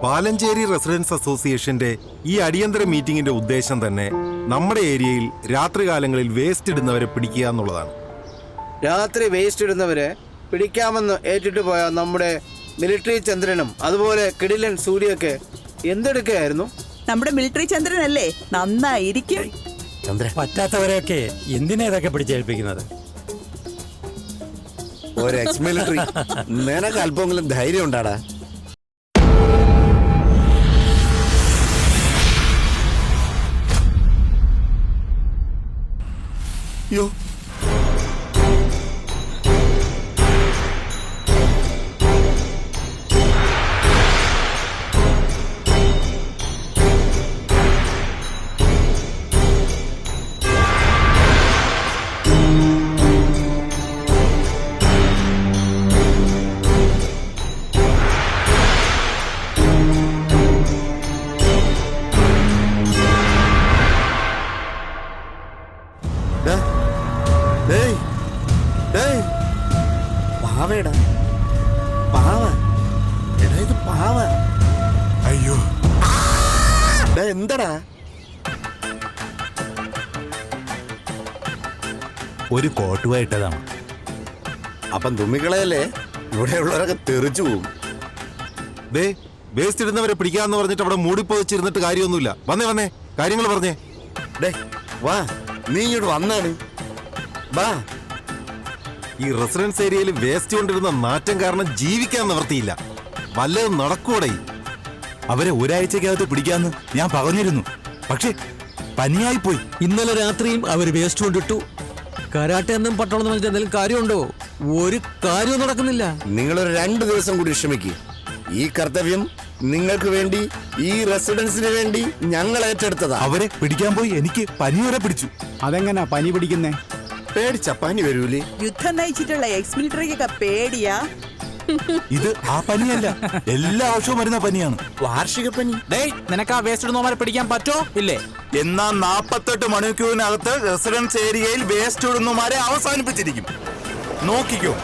Palancheri residence അസോസിയേഷന്റെ ഈ അടിയന്തര മീറ്റിംഗിന്റെ ഉദ്ദേശം തന്നെ നമ്മുടെ ഏരിയയിൽ രാത്രികാലങ്ങളിൽ വേസ്റ്റ് ഇടുന്നവരെ പിടിക്കുക എന്നുള്ളതാണ്. രാത്രി വേസ്റ്റ് ഇടുന്നവരെ പിടിക്കാമെന്ന് ഏറ്റിട്ട് പോയ നമ്മുടെ മിലിറ്ററി ചന്ദ്രനും അതുപോലെ കിടിലൻ സൂര്യയൊക്കെ എന്തെടുക്കുകയായിരുന്നു? നമ്മുടെ മിലിറ്ററി ചന്ദ്രനല്ലേ, നന്നായിരിക്കും. പറ്റാത്തവരെയൊക്കെ എന്തിനാ ഇതൊക്കെ പിടിച്ചേൽപ്പിക്കുന്നത്? ഒരു എക്സ് മിലിറ്ററി, നിനക്ക് അല്പമെങ്കിലും ധൈര്യം ഉണ്ടാടാ. യോ പാവടാ, പാവ എടാ, ഇത് പാവ. അയ്യോ എന്താടാ? ഒരു കോട്ടുവായിട്ടതാണ്. അപ്പം തുമ്മിക്കളയല്ലേ, ഇവിടെയുള്ളവരൊക്കെ തെറിച്ചു പോകും. വേസ്റ്റ് ഇടുന്നവരെ പിടിക്കാന്ന് പറഞ്ഞിട്ട് അവിടെ മൂടിപ്പോച്ചിരുന്നിട്ട് കാര്യമൊന്നുമില്ല. വന്നേ കാര്യങ്ങൾ പറഞ്ഞേ. വാ, നീ ഇങ്ങോട്ട് വന്നാണ്. വാ. ഈ റെസിഡൻസ് ഏരിയയിൽ വേസ്റ്റ് കൊണ്ടിരുന്ന നാറ്റം കാരണം ജീവിക്കാൻ നിവർത്തിയില്ല. വല്ലതും നടക്കൂടെ? അവരെ ഒരാഴ്ചക്കകത്ത് പിടിക്കാന്ന് ഞാൻ പറഞ്ഞിരുന്നു, പക്ഷെ പനിയായിപ്പോയി. ഇന്നലെ രാത്രിയും അവർ വേസ്റ്റ് കൊണ്ടിട്ടു. കരാട്ടെ എന്നും പട്ടണം എന്തെങ്കിലും കാര്യമുണ്ടോ? ഒരു കാര്യവും നടക്കുന്നില്ല. നിങ്ങളൊരു 2 ദിവസം കൂടി ക്ഷമിക്കുക. ഈ കർത്തവ്യം നിങ്ങൾക്ക് വേണ്ടി, ഈ റെസിഡൻസിന് വേണ്ടി ഞങ്ങൾ ഏറ്റെടുത്തതാ. അവരെ പിടിക്കാൻ പോയി എനിക്ക് പനി വരെ പിടിച്ചു. അതെങ്ങനാ പനി പിടിക്കുന്നേ? പേടിച്ച പനി വരൂലേ? യുദ്ധം നയിച്ചിട്ടുള്ള എക്സ് മിലിറ്ററിക്കൊക്കെ പേടിയാ. ഇത് ആ പനിയല്ല, എല്ലാ വർഷവും വരുന്ന പനിയാണ്. വാർഷിക പനി. നിനക്ക് ആ വേസ്റ്റ് ഇടുന്നവരെ പിടിക്കാൻ പറ്റോ ഇല്ലേ? എന്നാ 48 മണിക്കൂറിനകത്ത് റെസിഡൻസ് ഏരിയയിൽ വേസ്റ്റ് ഇടുന്നവരെ അവസാനിപ്പിച്ചിരിക്കും. നോക്കിക്കോ.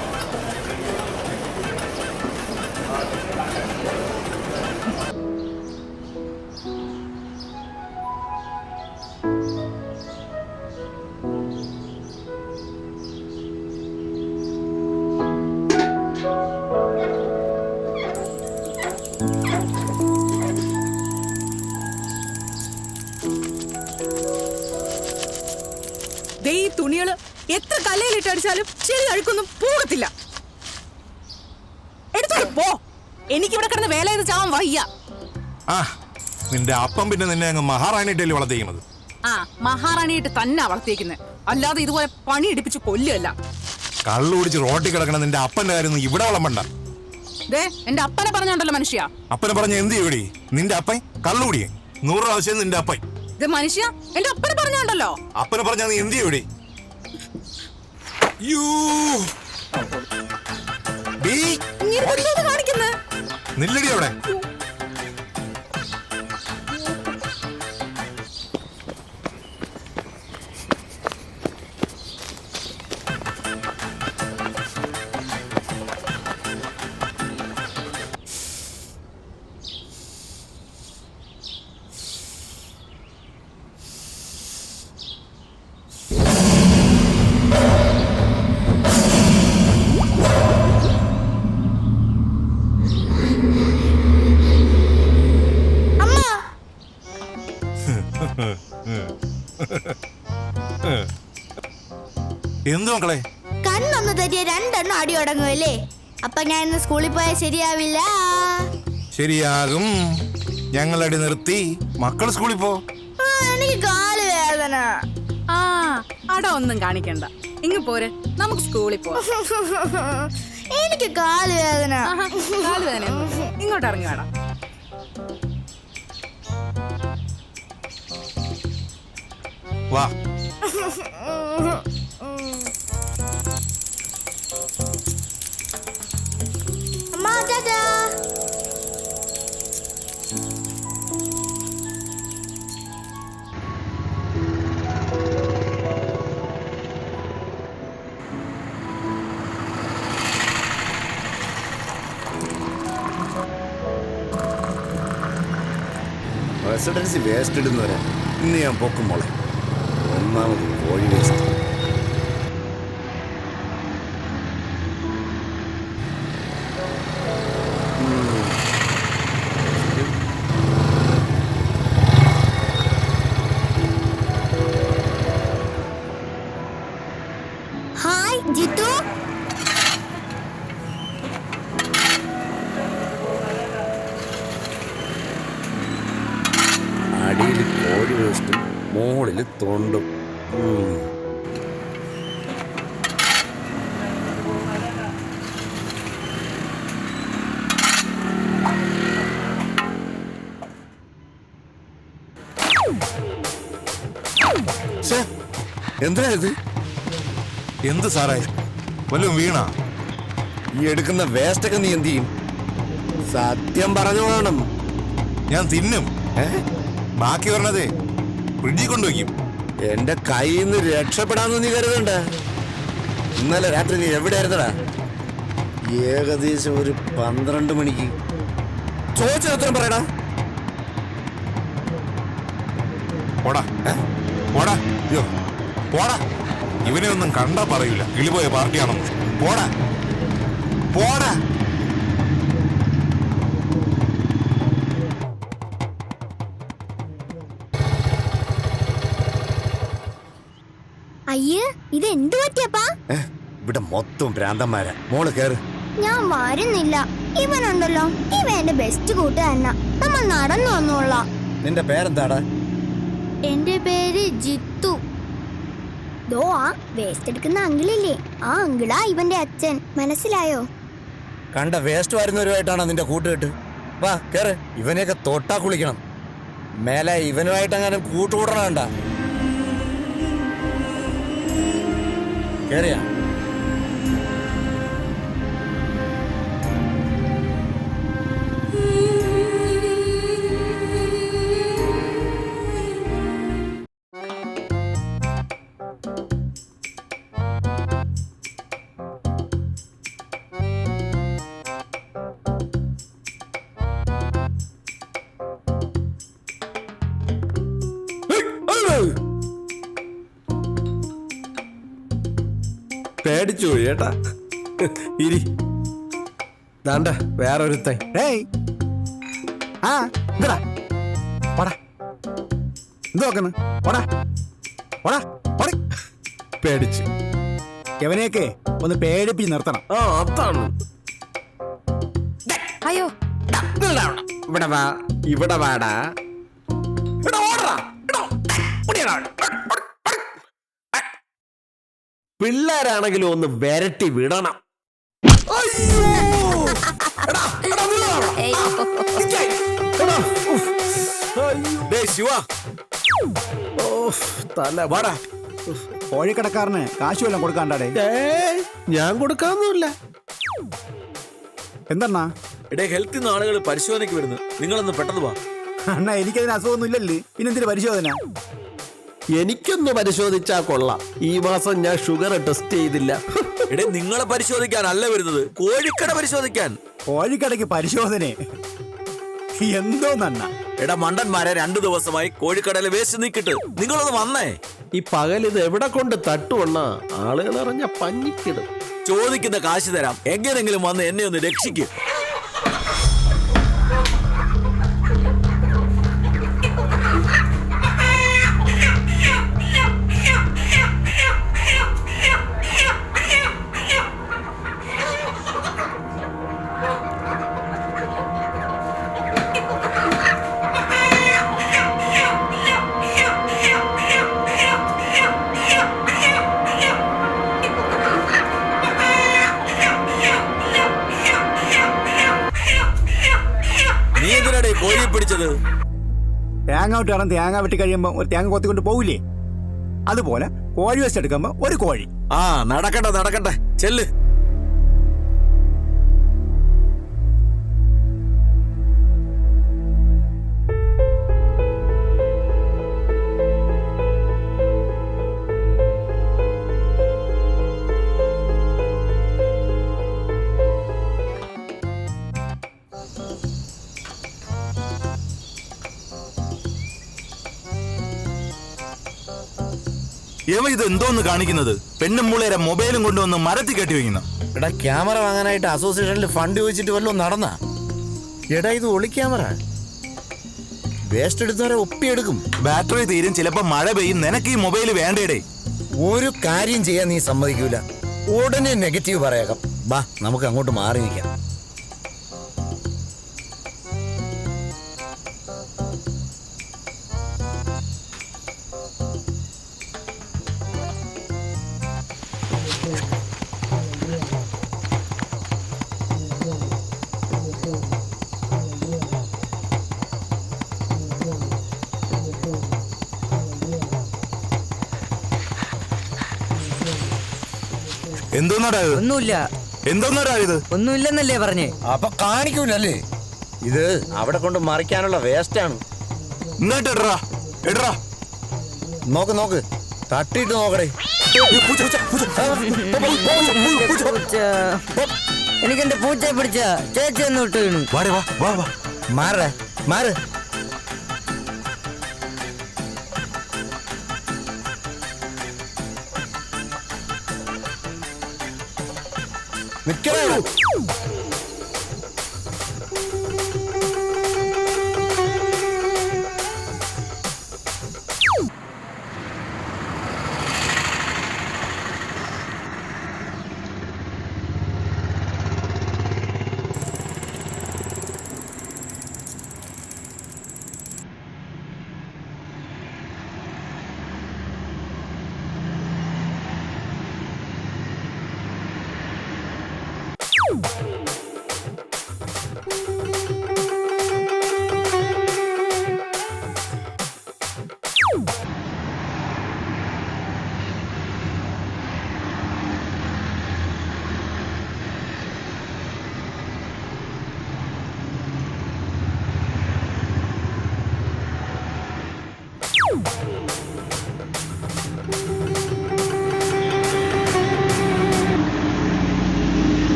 ഈ തുണികള് എത്ര കല്ലയിലിട്ട് അടിച്ചാലും ചെളി അഴുക്കൊന്നും പോകത്തില്ല. എടുത്തോട്ട് പോ. എനിക്കിവിടെ കിടന്ന് വേല ചെയ്ത് ചാവാൻ വയ്യ. നിന്റെ അപ്പം പിന്നെ നിന്നെ അങ്ങ് മഹാറാണിയിട്ടല്ലേ വളർത്തിക്കുന്നത്? മഹാറാണിയായിട്ട് തന്നെ വളർത്തിയേക്കുന്നത്, അല്ലാതെ ഇതുപോലെ പണി എടുപ്പിച്ച് കൊല്ലുകയല്ല. കള്ളു കുടിച്ച് റോട്ടിൽ കിടക്കണ നിന്റെ അപ്പന്റെ കാര്യം ഇവിടെ വളമ്പണ്ട. എന്റെ അപ്പനെ പറഞ്ഞോണ്ടല്ലോ മനുഷ്യ. അപ്പനെ പറഞ്ഞ എന്ത് ചെയ്യൂടി? നിന്റെ അപ്പൻ കള്ളുകൂടിയേ 100 പ്രാവശ്യം നിന്റെ അപ്പൻ. മനുഷ്യ എന്റെ അപ്പനെ പറഞ്ഞോണ്ടല്ലോ. അപ്പനെ പറഞ്ഞാ നീ എന്ത് ചെയ്യൂടി? നില്ലടി അവിടെ. എന്ത് മക്കളെ? കണ്ണൊന്ന് തെറ്റിയ 2 എണ്ണം അടി തുടങ്ങുമല്ലേ? അപ്പൊ ഞാൻ ഇന്ന് സ്കൂളിൽ പോയാൽ ശരിയാവില്ല. ശരിയാകും. ഞങ്ങളടി നിർത്തി മക്കൾ സ്കൂളിൽ പോ. എനിക്ക് കാല് വേദന. അട ഒന്നും കാണിക്കണ്ട, ഇങ്ങ് പോരെ, നമുക്ക് സ്കൂളിൽ പോവാം. എനിക്ക് കാല് വേദന. കാല് വേദന ഇങ്ങോട്ട് ഇറങ്ങി വേണം. വാ. അമ്മ, ടാറ്റാ. റെസിഡൻസി വേസ്റ്റ് ഇടുന്നവരെ ഇന്ന് ഞാൻ പൊക്കും മോളെ. ഒന്നാമത് കോഴി വേസ്റ്റ്. ഹായ് ജിത്തു. അടിയിൽ കോഴി വേസ്റ്റും മുകളിൽ തൊണ്ടും. എന്താ ഇത്? എന്ത് സാറേ, വല്ലതും വീണാ? ഈ എടുക്കുന്ന വേസ്റ്റൊക്കെ നീ എന്ത് ചെയ്യും? സത്യം പറഞ്ഞു വേണം. ഞാൻ തിന്നും. ബാക്കി പറഞ്ഞതേ ഫ്രിഡ്ജിൽ കൊണ്ടുവയ്ക്കും. എന്റെ കയ്യിൽ നിന്ന് രക്ഷപ്പെടാന്ന് നീ കരുതണ്ട. ഇന്നലെ രാത്രി നീ എവിടെയായിരുന്നടാ? ഏകദേശം ഒരു 12 മണിക്ക്. ചോദിച്ചത് ഉത്തരം പറയടാ. പോടാ പോടാ. അയ്യോ പോടാ. ഇവനെ ഒന്നും കണ്ടാ പറയൂല കിളിപോയ പാർട്ടിയാണെന്ന്. പോടാ പോടാ. അയ്യേ, ഇത് എന്ത് പറ്റിയപ്പാ? ഇവിടെ മൊത്തം ഭ്രാന്തന്മാരാ. മോള് കേറ്. ഞാൻ വരുന്നില്ല. ഇവനുണ്ടല്ലോ, ഇവൻ എന്റെ ബെസ്റ്റ് കൂട്ടുകാരനാ. നമ്മൾ നടന്നു വന്നോളാം. നിന്റെ പേരെന്താടാ? എന്റെ പേര് ജിത്തു. ദോ ആ വേസ്റ്റ് എടുക്കുന്ന അങ്കിളില്ലേ, ആ അങ്കിളാ ഇവന്റെ അച്ഛൻ. മനസ്സിലായോ? കണ്ട വേസ്റ്റ് വരുന്നവരുമായിട്ടാണോ നിന്റെ കൂട്ടുകെട്ട്? വാ കേറ്. ഇവനെയൊക്കെ തൊട്ടാ കുളിക്കണം. മേലെ ഇവനുമായിട്ടെങ്ങാനും കൂട്ടുകൂടണണ്ട. കേറിയാ? പേടിച്ചു പോയി ഏട്ടാ. ഇരി. ദാണ്ട വേറൊരുത്തൻ. പേടിച്ച് എവനെയൊക്കെ ഒന്ന് പേടിപ്പിച്ച് നിർത്തണം. ആ അതാണ്. അയ്യോ ഇവിടെ വാ, ഇവിടെ വാടാ. പിള്ളേരാണെങ്കിലും ഒന്ന് വരട്ടി വിടണം. തല വാടാ. കോഴിക്കടക്കാരന് കാശ് വല്ലതും കൊടുക്കാണ്ടാടേ? ഞാൻ കൊടുക്കാന്നൊന്നുമില്ല. എന്തെണ്ണാ? ഇടേ ഹെൽത്തിൽ നിന്ന് ആളുകൾ പരിശോധനയ്ക്ക് വരുന്നു. നിങ്ങളൊന്ന് പെട്ടെന്ന് വാ. അണ്ണാ, എനിക്കതിന് അസുഖമൊന്നും ഇല്ലല്ലേ, പിന്നെന്തിന് പരിശോധന? എനിക്കൊന്ന് പരിശോധിച്ചാ കൊള്ളാം. ഈ മാസം ഞാൻ ഷുഗർ ടെസ്റ്റ് ചെയ്തില്ല. ഇടേ നിങ്ങളെ പരിശോധിക്കാനല്ല വരുന്നത്, കോഴിക്കട പരിശോധിക്കാൻ. കോഴിക്കടയ്ക്ക് പരിശോധന എന്തോന്നണ്ണ? എടാ മണ്ടന്മാരെ, 2 ദിവസമായി കോഴിക്കടയിലെ വേസ്റ്റ് നീക്കിട്ട്. നിങ്ങളൊന്ന് വന്നേ. ഈ പകൽ ഇത് എവിടെ കൊണ്ട് തട്ടുവണ്ണ? ആളുകൾ അറിഞ്ഞ പഞ്ഞിക്കിടും. ചോദിക്കുന്ന കാശ് തരാം, എങ്ങനെങ്കിലും വന്ന് എന്നെ ഒന്ന് രക്ഷിക്കും. കോഴിയെ പിടിച്ചത് തേങ്ങ വിട്ടാണ്. തേങ്ങ വെട്ടി കഴിയുമ്പോ ഒരു തേങ്ങ കൊത്തിക്കൊണ്ട് പോവില്ലേ, അതുപോലെ കോഴി വേസ്റ്റ് എടുക്കുമ്പോ ഒരു കോഴി. ആ നടക്കട്ടെ നടക്കട്ടെ, ചെല്ല്. എവ ഇത് എന്തോന്ന് കാണിക്കുന്നത്? പെണ്ണും മുള്ളേരെ മൊബൈലും കൊണ്ടുവന്ന് മരത്തിൽ കെട്ടി വെക്കുന്നു. എടാ ക്യാമറ വാങ്ങാനായിട്ട് അസോസിയേഷനിൽ ഫണ്ട് ചോദിച്ചിട്ട് വല്ലതും നടന്ന? എടാ ഇത് ഒളി ക്യാമറ. വേസ്റ്റ് എടുത്തവരെ ഒപ്പിയെടുക്കും. ബാറ്ററി തീരും, ചിലപ്പോ മഴ പെയ്യും. നിനക്ക് ഈ മൊബൈൽ വേണ്ടേടേ. ഒരു കാര്യം ചെയ്യാൻ നീ സമ്മതിക്കൂല. ഉടനെ നെഗറ്റീവ് പറയാം. ബാ നമുക്ക് അങ്ങോട്ട് മാറി നിൽക്കാം. എന്തോന്നാടാ ഇത്? ഒന്നുമില്ല, എന്തോന്നാടാ ഇത്? ഒന്നുമില്ലെന്നല്ലേ പറഞ്ഞേ. അപ്പൊ കാണിക്കൂലല്ലേ? ഇത് അവിടെ കൊണ്ട് മറിക്കാനുള്ള വേസ്റ്റ് ആണ്. ഇങ്ങോട്ട് ഇടറാ, ഇടറാ. നോക്ക് നോക്ക്, തട്ടിയിട്ട് നോക്കടേ. എനിക്ക് എന്റെ പൂച്ചയെ പിടിച്ച ചേച്ചി ഒന്ന് വിട്ടു വീണു. വാടേ വാ വാ വാ. മാറ മാറ്. നിക്കണേ.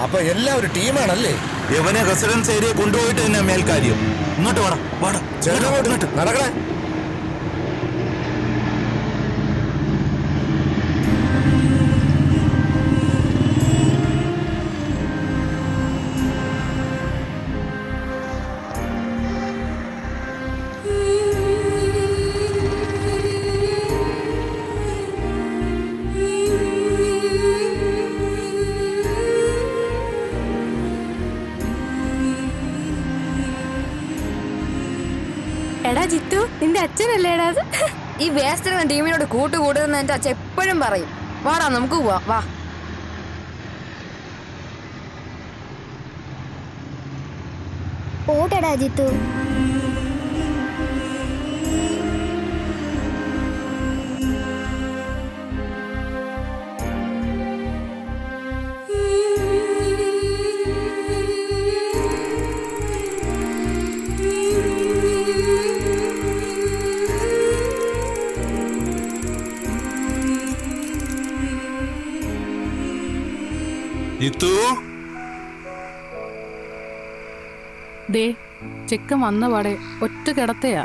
അപ്പൊ എല്ലാം ഒരു ടീമാണല്ലേ? യവനെ റെസിഡൻസ് ഏരിയ കൊണ്ടുപോയിട്ട് തന്നെ മേൽക്കാര്യം. ഇങ്ങോട്ട് വാടാ വാടാ. ചേട്ടനോട്ട് നടക്കണേ. എടാ ജിത്തു, നിന്റെ അച്ഛനല്ലേടാ അത്? ഈ വേസ്റ്റ് എന്ന ടീമിനോട് കൂട്ടുകൂടുന്ന എന്റെ അച്ഛൻ എപ്പോഴും പറയും. വാടാ നമുക്ക് പോവാ, വാ. ഓടടാ ജിത്തു. ജിത്തു, ദേ ചെക്കൻ വന്ന പാടെ ഒറ്റ കിടത്തയാ.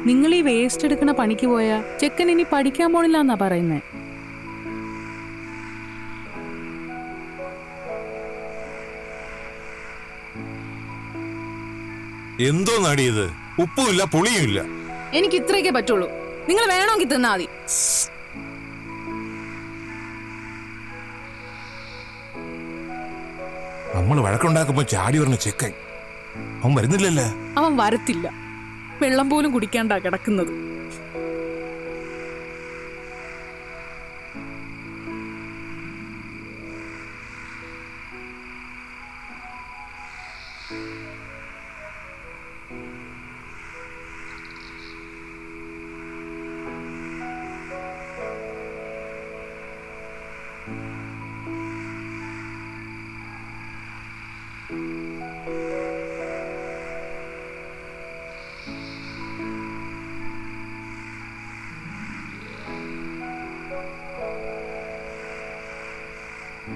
നിങ്ങൾ ഈ വേസ്റ്റ് എടുക്കണ പണിക്ക് പോയാ ചെക്കൻ ഇനി പഠിക്കാൻ പോണില്ല എന്നാ പറയുന്നേ. എന്തോ നടിയത്? ഉപ്പുമില്ല പുളിയുമില്ല. എനിക്ക് ഇത്രയൊക്കെ പറ്റുള്ളൂ. നിങ്ങൾ വേണമെങ്കിൽ തിന്നാ മതി. നമ്മൾ വഴക്കുണ്ടാക്കുമ്പോ ചാടി പറഞ്ഞ ചെക്കൻ അവൻ വരുന്നില്ലല്ലേ? അവൻ വരത്തില്ല. വെള്ളം പോലും കുടിക്കാണ്ടാ കിടക്കുന്നത്.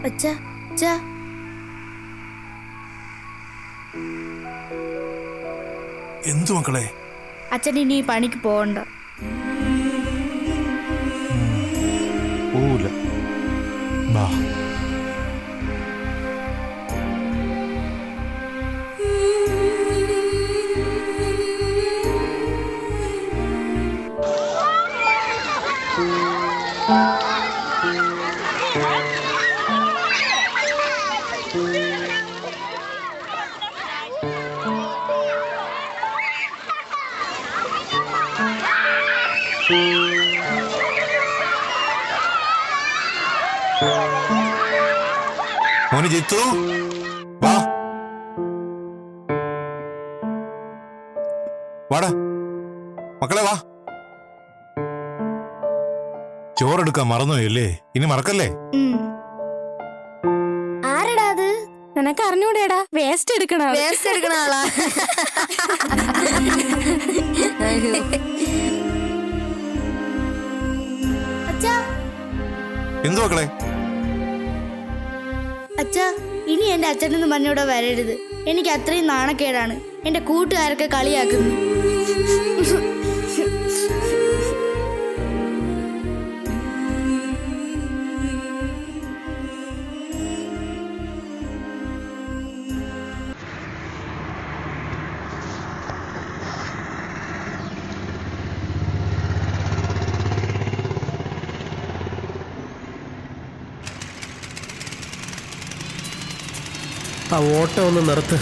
അച്ഛാ അച്ഛാ എന്തു മക്കളെ? അച്ഛൻ ഇനി ഈ പണിക്ക് പോകണ്ട. പോവൂല. ബാ. മോന് ജിത്തു, വാ. വാടാ മക്കളെ, വാ. ചോറെടുക്കാൻ മറന്നുപോയല്ലേ? ഇനി മറക്കല്ലേ. ആരടാ അത്? നിനക്ക് അറിഞ്ഞൂടേടാ, വേസ്റ്റ് എടുക്കണ ആളാ. അച്ഛാ എന്തു മക്കളെ? അച്ഛാ, ഇനി എന്റെ അച്ഛനൊന്നും മഞ്ഞൂടെ വരരുത്. എനിക്ക് അത്രയും നാണക്കേടാണ്. എന്റെ കൂട്ടുകാരൊക്കെ കളിയാക്കുന്നു. ആ ഓട്ടോ ഒന്ന് നിർത്ത്.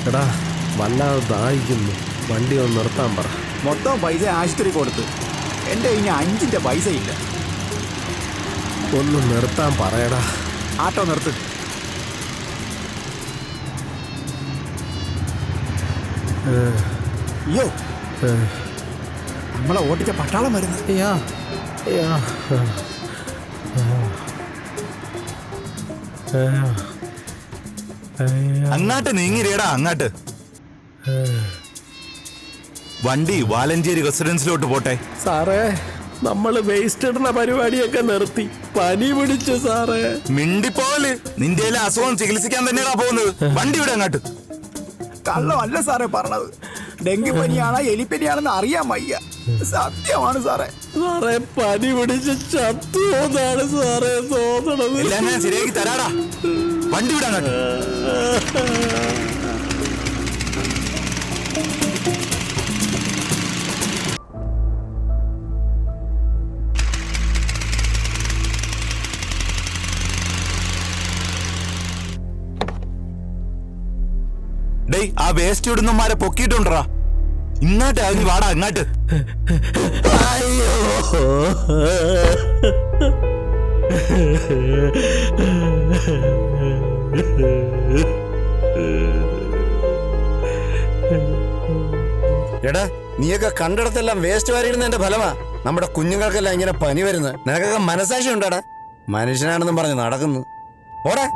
എടാ, വല്ലാതെ ദാഹിക്കുന്നു. വണ്ടി ഒന്ന് നിർത്താൻ പറ. മൊത്തം പൈസ ആശുപത്രി കൊടുത്ത് എൻ്റെ ഇനി 5-ന്റെ പൈസ ഇല്ല. ഒന്ന് നിർത്താൻ പറയടാ. ആട്ടോ നിർത്ത്. അയ്യോ, നമ്മളെ ഓട്ടിച്ച പട്ടാളം വരുന്നത്. അങ്ങാട്ട് നീങ്ങിരേടാ, അങ്ങാട്ട്. വണ്ടി വാലഞ്ചേരി റെസിഡൻസിലോട്ട് പോട്ടെ. സാറേ, നമ്മള് വേസ്റ്റ് ഇടുന്ന പരിപാടിയൊക്കെ നിർത്തി. പനി പിടിച്ചു സാറേ. മിണ്ടിപ്പോല്. നിന്റെ അസുഖം ചികിത്സിക്കാൻ തന്നെയാ പോകുന്നത്. വണ്ടി ഇവിടെ അങ്ങാട്ട്. കള്ളമല്ല സാറേ പറഞ്ഞത്. ഡെങ്കിപ്പനിയാണോ എലിപ്പനിയാണെന്ന് അറിയാൻ വയ്യ. സത്യമാണ് സാറേ. സാറേ, പനി പിടിച്ച് ചത്തുവെന്നാണ് സാറേ തോന്നണത്. എല്ലാം ഞാൻ ശരിയാക്കി തരാടാ. വണ്ടി ഇവിടെ അങ്ങാട്ട്. ഡേയ്, ആ വേസ്റ്റ് ഇടുന്നമാരെ പൊക്കിയിട്ടുണ്ടാ. ഇങ്ങോട്ട് അതിന് വാടാ, അങ്ങാട്ട്. അയ്യോ, എടാ, നീയൊക്കെ കണ്ടിടത്തെല്ലാം വേസ്റ്റ് വാരിയിടുന്നതിന്റെ ഫലമാ നമ്മുടെ കുഞ്ഞുങ്ങൾക്കെല്ലാം ഇങ്ങനെ പനി വരുന്നത്. നിനക്കൊക്കെ മനസാക്ഷി ഉണ്ടാടാ? മനുഷ്യനാണെന്നും പറഞ്ഞ് നടക്കുന്നു. ഓടാ.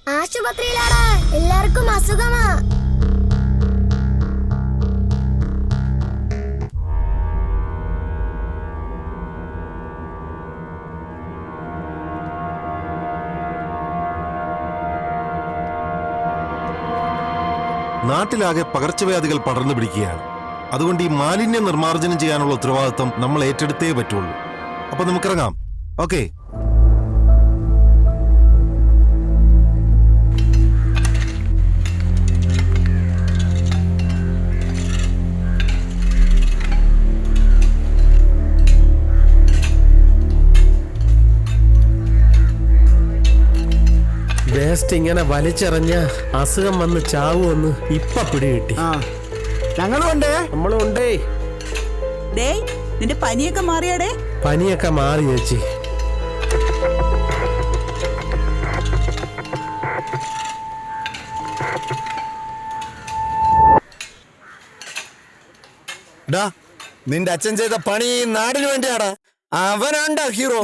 ആശുപത്രിയിലാടാ. എല്ലാവർക്കും അസുഖമാ. നാട്ടിലാകെ പകർച്ചവ്യാധികൾ പടർന്നു പിടിക്കുകയാണ്. അതുകൊണ്ട് ഈ മാലിന്യം നിർമ്മാർജ്ജനം ചെയ്യാനുള്ള ഉത്തരവാദിത്വം നമ്മൾ ഏറ്റെടുത്തേ പറ്റുള്ളൂ. അപ്പൊ നമുക്കിറങ്ങാം. ഓക്കെ? വേസ്റ്റ് ഇങ്ങനെ വലിച്ചെറിഞ്ഞ അസുഖം വന്ന് ചാവുമെന്ന് ഇപ്പൊ പിടികിട്ടി. ആ ഞങ്ങളും ഉണ്ടേ. നമ്മളും ഉണ്ടേ. ഡേയ്, നിന്റെ പനിയൊക്കെ മാറിയാടേ? പനിയൊക്കെ മാറി ചേച്ചി. ഡാ നിന്റെ അച്ഛൻ ചെയ്ത പണി ഈ നാടിന് വേണ്ടിയാടാ. അവനാണ്ടാ ഹീറോ.